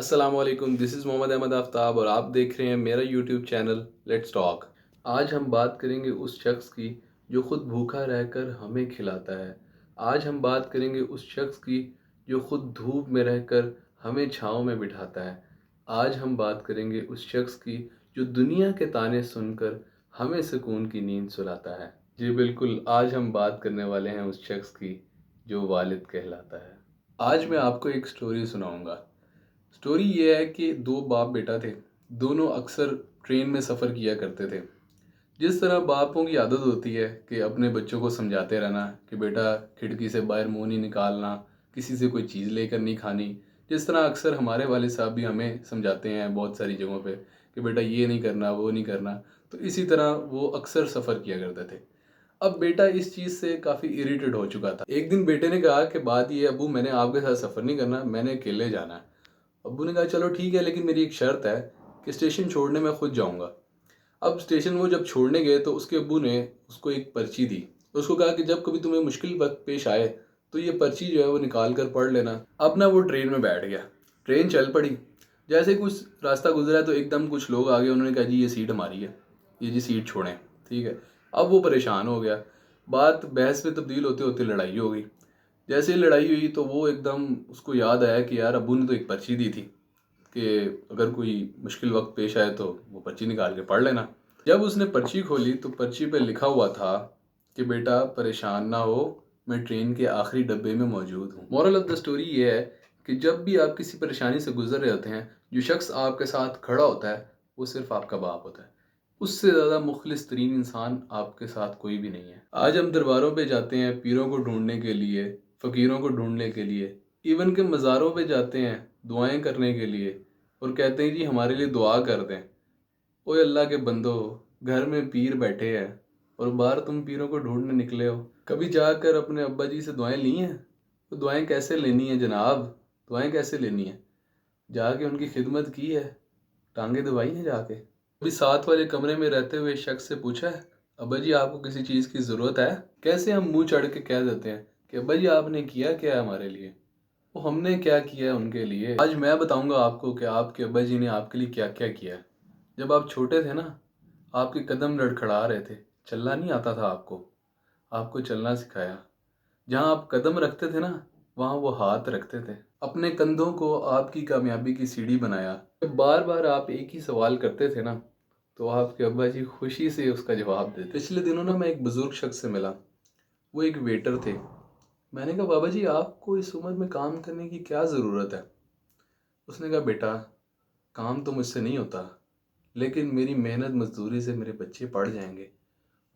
अस्सलाम वालेकुम, this is Mohammad Ahmad Aftab और आप देख रहे हैं मेरा यूट्यूब चैनल लेट्स टॉक। आज हम बात करेंगे उस शख्स की जो खुद भूखा रहकर हमें खिलाता है। आज हम बात करेंगे उस शख्स की जो खुद धूप में रहकर हमें छाँव में बिठाता है। आज हम बात करेंगे उस शख्स की जो दुनिया के ताने सुनकर हमें सुकून की नींद सुलाता है। जी बिल्कुल, आज हम बात करने वाले हैं उस शख्स की जो वालिद कहलाता है। आज मैं आपको एक स्टोरी सुनाऊंगा। स्टोरी ये है कि दो बाप बेटा थे। दोनों अक्सर ट्रेन में सफ़र किया करते थे। जिस तरह बापों की आदत होती है कि अपने बच्चों को समझाते रहना कि बेटा खिड़की से बाहर मुंह नहीं निकालना, किसी से कोई चीज़ लेकर नहीं खानी। जिस तरह अक्सर हमारे वालिद साहब भी हमें समझाते हैं बहुत सारी जगहों पे कि बेटा ये नहीं करना, वो नहीं करना। तो इसी तरह वो अक्सर सफ़र किया करते थे। अब बेटा इस चीज़ से काफ़ी इरिटेट हो चुका था। एक दिन बेटे ने कहा कि बात ये है अब्बू, मैंने आपके साथ सफ़र नहीं करना, मैंने अकेले जाना है। अब्बू ने कहा चलो ठीक है, लेकिन मेरी एक शर्त है कि स्टेशन छोड़ने मैं खुद जाऊंगा। अब स्टेशन वो जब छोड़ने गए तो उसके अब्बू ने उसको एक पर्ची दी। उसको कहा कि जब कभी तुम्हें मुश्किल वक्त पेश आए तो ये पर्ची जो है वो निकाल कर पढ़ लेना। अब ना वो ट्रेन में बैठ गया। ट्रेन चल पड़ी। जैसे कुछ रास्ता गुजरा तो एकदम कुछ लोग आ गए। उन्होंने कहा जी ये सीट हमारी है, ये जी सीट छोड़ें। ठीक है। अब वो परेशान हो गया। बात बहस में तब्दील होते होते लड़ाई हो गई। जैसे ही लड़ाई हुई तो वो एकदम उसको याद आया कि यार अब्बू ने तो एक पर्ची दी थी कि अगर कोई मुश्किल वक्त पेश आए तो वो पर्ची निकाल के पढ़ लेना। जब उसने पर्ची खोली तो पर्ची पे लिखा हुआ था कि बेटा परेशान ना हो, मैं ट्रेन के आखिरी डब्बे में मौजूद हूँ। मॉरल ऑफ द स्टोरी ये है कि जब भी आप किसी परेशानी से गुजर रहे होते हैं, जो शख्स आपके साथ खड़ा होता है वो सिर्फ आपका बाप होता है। उससे ज़्यादा मुखलिस तरीन इंसान आपके साथ कोई भी नहीं है। आज हम दरबारों पे जाते हैं पीरों को ढूंढने के लिए, फ़कीरों को ढूंढने के लिए, इवन के मज़ारों पे जाते हैं दुआएं करने के लिए और कहते हैं जी हमारे लिए दुआ कर दें। ओए अल्लाह के बंदो, घर में पीर बैठे हैं और बाहर तुम पीरों को ढूंढने निकले हो। कभी जाकर अपने अब्बा जी से दुआएं ली हैं? तो दुआएं कैसे लेनी है जनाब? दुआएं कैसे लेनी है? जाके उनकी खिदमत की है, टांगे दबाई हैं जाके? अभी साथ वाले कमरे में रहते हुए शख्स से पूछा है अब्बा जी आपको किसी चीज़ की ज़रूरत है? कैसे हम मुंह चढ़ के कह देते हैं कि अब्बा जी आपने किया क्या है हमारे लिए, वो हमने क्या किया है उनके लिए। आज मैं बताऊंगा आपको कि आपके अब्बा जी ने आपके लिए क्या क्या किया है। जब आप छोटे थे ना, आपके कदम लड़खड़ा रहे थे, चलना नहीं आता था आपको, आपको चलना सिखाया। जहाँ आप कदम रखते थे ना, वहाँ वो हाथ रखते थे। अपने कंधों को आपकी कामयाबी की सीढ़ी बनाया। जब बार बार आप एक ही सवाल करते थे ना, तो आपके अब्बा जी खुशी से उसका जवाब देते। पिछले दिनों ना मैं एक बुज़ुर्ग शख्स से मिला। वो एक वेटर थे। मैंने कहा बाबा जी आपको इस उम्र में काम करने की क्या ज़रूरत है? उसने कहा बेटा काम तो मुझसे नहीं होता, लेकिन मेरी मेहनत मजदूरी से मेरे बच्चे पढ़ जाएंगे।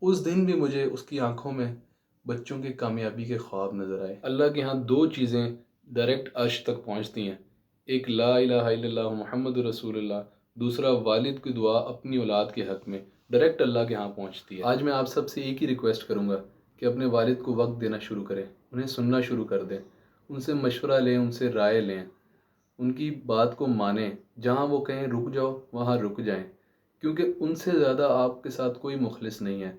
उस दिन भी मुझे उसकी आंखों में बच्चों की कामयाबी के ख्वाब नजर आए। अल्लाह के यहाँ दो चीज़ें डायरेक्ट अर्श तक पहुँचती हैं, एक ला इलाहा इल्लल्लाह मुहम्मद रसूलुल्लाह, दूसरा वालिद की दुआ अपनी औलाद के हक़ में डायरेक्ट अल्लाह के यहाँ पहुँचती है। आज मैं आप सबसे एक ही रिक्वेस्ट करूँगा कि अपने वालिद को वक्त देना शुरू करें, उन्हें सुनना शुरू कर दें, उनसे मशवरा लें, उनसे राय लें, उनकी बात को मानें। जहाँ वो कहें रुक जाओ वहाँ रुक जाएं, क्योंकि उनसे ज़्यादा आपके साथ कोई मुखलिस नहीं है।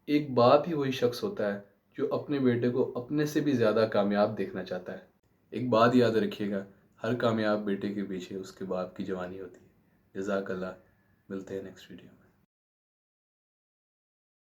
एक बाप ही वही शख्स होता है जो अपने बेटे को अपने से भी ज़्यादा कामयाब देखना चाहता है। एक बात याद रखिएगा, हर कामयाब बेटे के पीछे उसके बाप की जवानी होती है। जज़ाकल्लाह। मिलते हैं नेक्स्ट वीडियो।